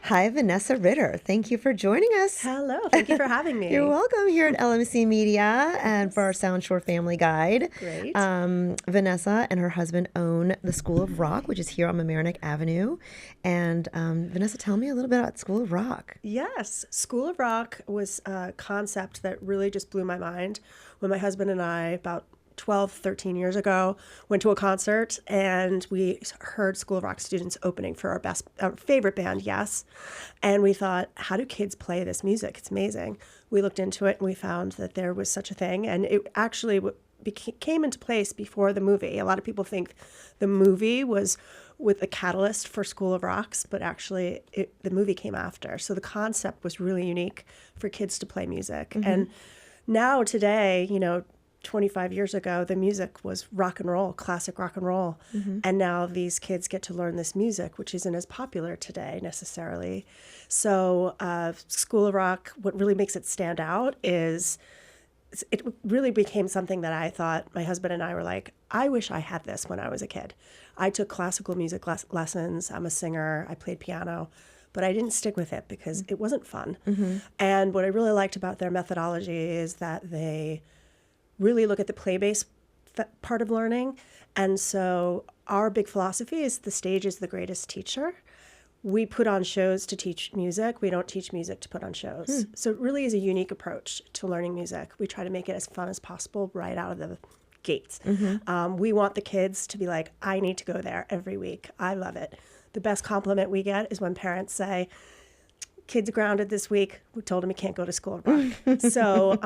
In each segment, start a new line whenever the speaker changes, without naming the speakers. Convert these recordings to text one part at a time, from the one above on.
Hi, Vanessa Ritter. Thank you for joining us.
Hello, thank you for having me.
You're welcome here at LMC Media and for our Sound Shore Family Guide.
Great.
Vanessa and her husband own the School of Rock, which is here on Mamaroneck Avenue. And Vanessa, tell me a little bit about School of Rock.
Yes, School of Rock was a concept that really just blew my mind when my husband and I, about 12, 13 years ago, went to a concert and we heard School of Rock students opening for our favorite band, Yes. And we thought, how do kids play this music? It's amazing. We looked into it and we found that there was such a thing. And it actually came into place before the movie. A lot of people think the movie was with the catalyst for School of Rocks, but actually the movie came after. So the concept was really unique for kids to play music. Mm-hmm. And now today, 25 years ago, the music was rock and roll, classic rock and roll. Mm-hmm. And now these kids get to learn this music, which isn't as popular today necessarily. So School of Rock, what really makes it stand out is it really became something that I thought, my husband and I were like, I wish I had this when I was a kid. I took classical music lessons. I'm a singer. I played piano. But I didn't stick with it because it wasn't fun. Mm-hmm. And what I really liked about their methodology is that they really look at the play-based part of learning. And so our big philosophy is the stage is the greatest teacher. We put on shows to teach music. We don't teach music to put on shows. So it really is a unique approach to learning music. We try to make it as fun as possible right out of the gates. Mm-hmm. We want the kids to be like, I need to go there every week. I love it. The best compliment we get is when parents say, kid's grounded this week. We told him he can't go to School of Rock. So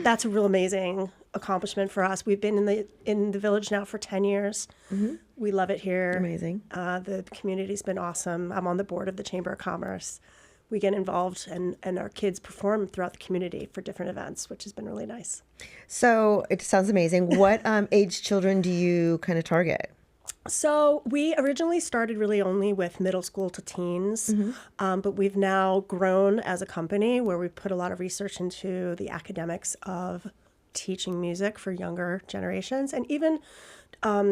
that's a real amazing accomplishment for us. We've been in the village now for 10 years. Mm-hmm. We love it here.
Amazing.
The community's been awesome. I'm on the board of the Chamber of Commerce. We get involved and our kids perform throughout the community for different events, which has been really nice.
So it sounds amazing. What age children do you kind of target?
So we originally started really only with middle school to teens, mm-hmm. But we've now grown as a company where we put a lot of research into the academics of teaching music for younger generations and even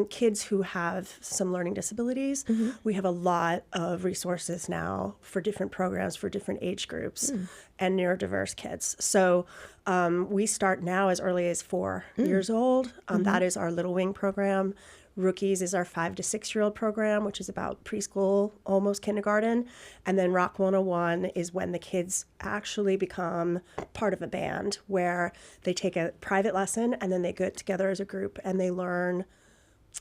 kids who have some learning disabilities. Mm-hmm. We have a lot of resources now for different programs for different age groups and neurodiverse kids. So we start now as early as 4 years old. That is our Little Wing program. Rookies is our 5 to 6 year old program, which is about preschool, almost kindergarten. And then Rock 101 is when the kids actually become part of a band where they take a private lesson and then they get together as a group and they learn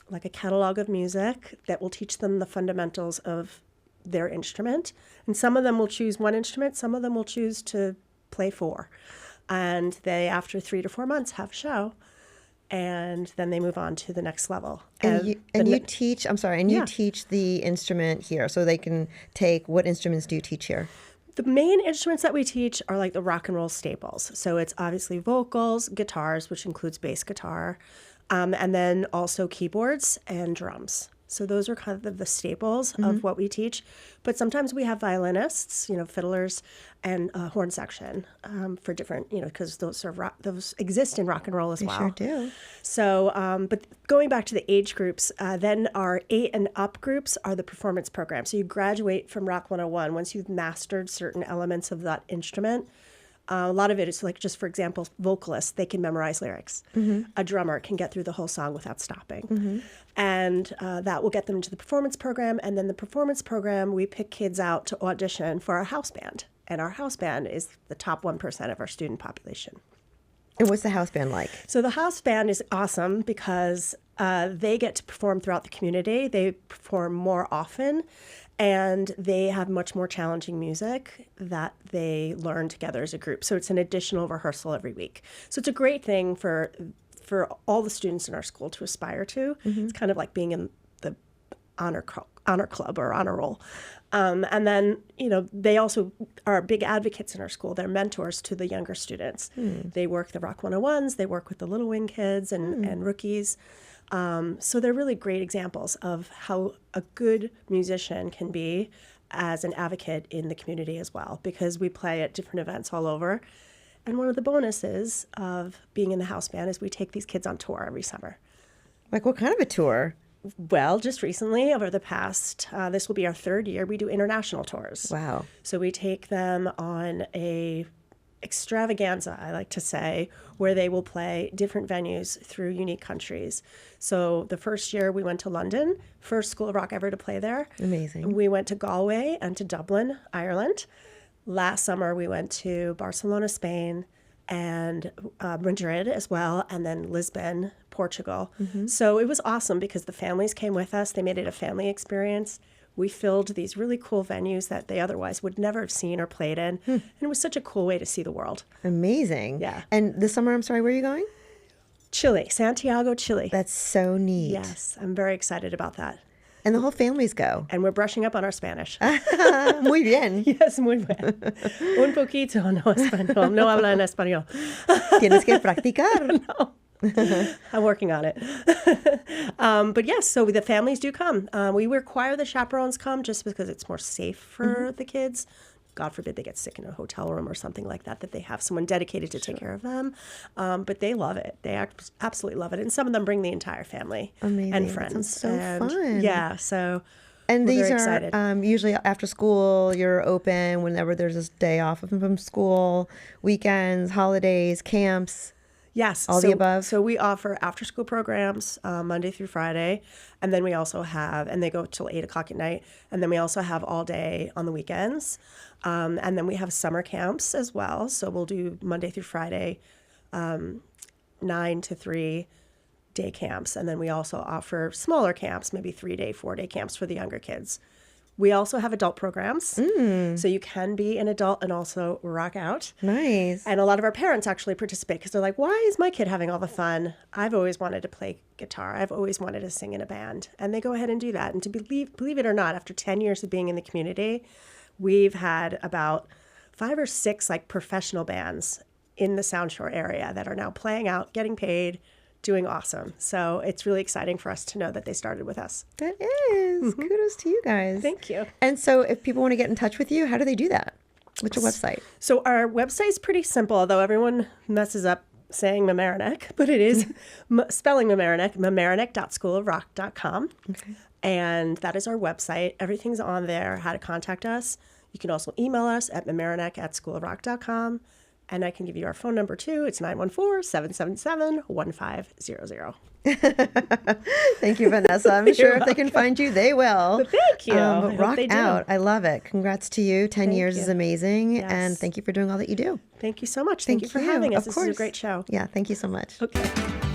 like a catalog of music that will teach them the fundamentals of their instrument. And some of them will choose one instrument, some of them will choose to play 4. And they, after 3 to 4 months, have a show. And then they move on to the next level.
You teach the instrument here, so they can take, what instruments do you teach here?
The main instruments that we teach are like the rock and roll staples. So it's obviously vocals, guitars, which includes bass guitar, and then also keyboards and drums. So those are kind of the staples of what we teach. But sometimes we have violinists, fiddlers, and horn section for different, because those exist in rock and roll as well.
Sure do.
So, but going back to the age groups, then our 8 and up groups are the performance program. So you graduate from Rock 101 once you've mastered certain elements of that instrument. A lot of it is like, just for example, vocalists, they can memorize lyrics. Mm-hmm. A drummer can get through the whole song without stopping. Mm-hmm. And that will get them into the performance program. And then the performance program, we pick kids out to audition for our house band. And our house band is the top 1% of our student population.
And what's the house band like?
So the house band is awesome because they get to perform throughout the community. They perform more often. And they have much more challenging music that they learn together as a group. So it's an additional rehearsal every week. So it's a great thing for all the students in our school to aspire to. Mm-hmm. It's kind of like being in the honor club or honor roll. And then, they also are big advocates in our school. They're mentors to the younger students. They work the Rock 101s. They work with the Little Wing kids and rookies. So they're really great examples of how a good musician can be as an advocate in the community as well, because we play at different events all over. And one of the bonuses of being in the house band is we take these kids on tour every summer.
Like what kind of a tour?
Well, just recently, over the past, this will be our third year, we do international tours.
Wow.
So we take them on a extravaganza, I like to say, where they will play different venues through unique countries. So the first year we went to London, first School of Rock ever to play there.
Amazing.
We went to Galway and to Dublin, Ireland. Last summer we went to Barcelona, Spain, and Madrid as well, and then Lisbon, Portugal. So it was awesome because the families came with us. They made it a family experience. We filled these really cool venues that they otherwise would never have seen or played in. And it was such a cool way to see the world.
Amazing.
Yeah.
And this summer, I'm sorry, where are you going?
Chile, Santiago, Chile.
That's so neat.
Yes, I'm very excited about that.
And the whole families go.
And we're brushing up on our Spanish.
Muy bien.
Yes, muy bien. Un poquito, no español. No habla en español.
Tienes que practicar.
No. I'm working on it. But yes, so the families do come. We require the chaperones come just because it's more safe for the kids. God forbid they get sick in a hotel room or something like that, that they have someone dedicated to take care of them. But they love it. They absolutely love it. And some of them bring the entire family
Amazing.
and
That
friends.
sounds so fun.
Yeah, so
And
we're
these
very
are
excited.
usually after school, you're open whenever there's a day off from school, weekends, holidays, camps.
Yes.
All the above?
So we offer after-school programs Monday through Friday. And then we also have, and they go till 8 o'clock at night. And then we also have all day on the weekends. And then we have summer camps as well. So we'll do Monday through Friday, 9 to 3 day camps. And then we also offer smaller camps, maybe 3-day, 4-day camps for the younger kids. We also have adult programs. So you can be an adult and also rock out.
Nice.
And a lot of our parents actually participate because they're like, why is my kid having all the fun? I've always wanted to play guitar. I've always wanted to sing in a band. And they go ahead and do that. And to believe it or not, after 10 years of being in the community, we've had about 5 or 6 like professional bands in the Sound Shore area that are now playing out, getting paid, doing awesome. So it's really exciting for us to know that they started with us.
That is. Kudos to you guys.
Thank you.
And so if people want to get in touch with you, how do they do that? What's your website?
So our website's pretty simple, although everyone messes up saying Mamaroneck, but it is spelling Mamaroneck, mamaroneck.schoolofrock.com.
Okay.
And that is our website. Everything's on there, how to contact us. You can also email us at mamaroneck@schoolofrock.com. And I can give you our phone number too. It's 914-777-1500.
Thank you, Vanessa. I'm sure if they can find you, they will.
Thank you. I
But
hope
rock
they do.
out. I love it. Congrats to you. 10 years
you.
is amazing.
Yes.
And thank you for doing all that you do.
Thank you so much. Thank you for having us. This is a great show.
Yeah, thank you so much.
Okay.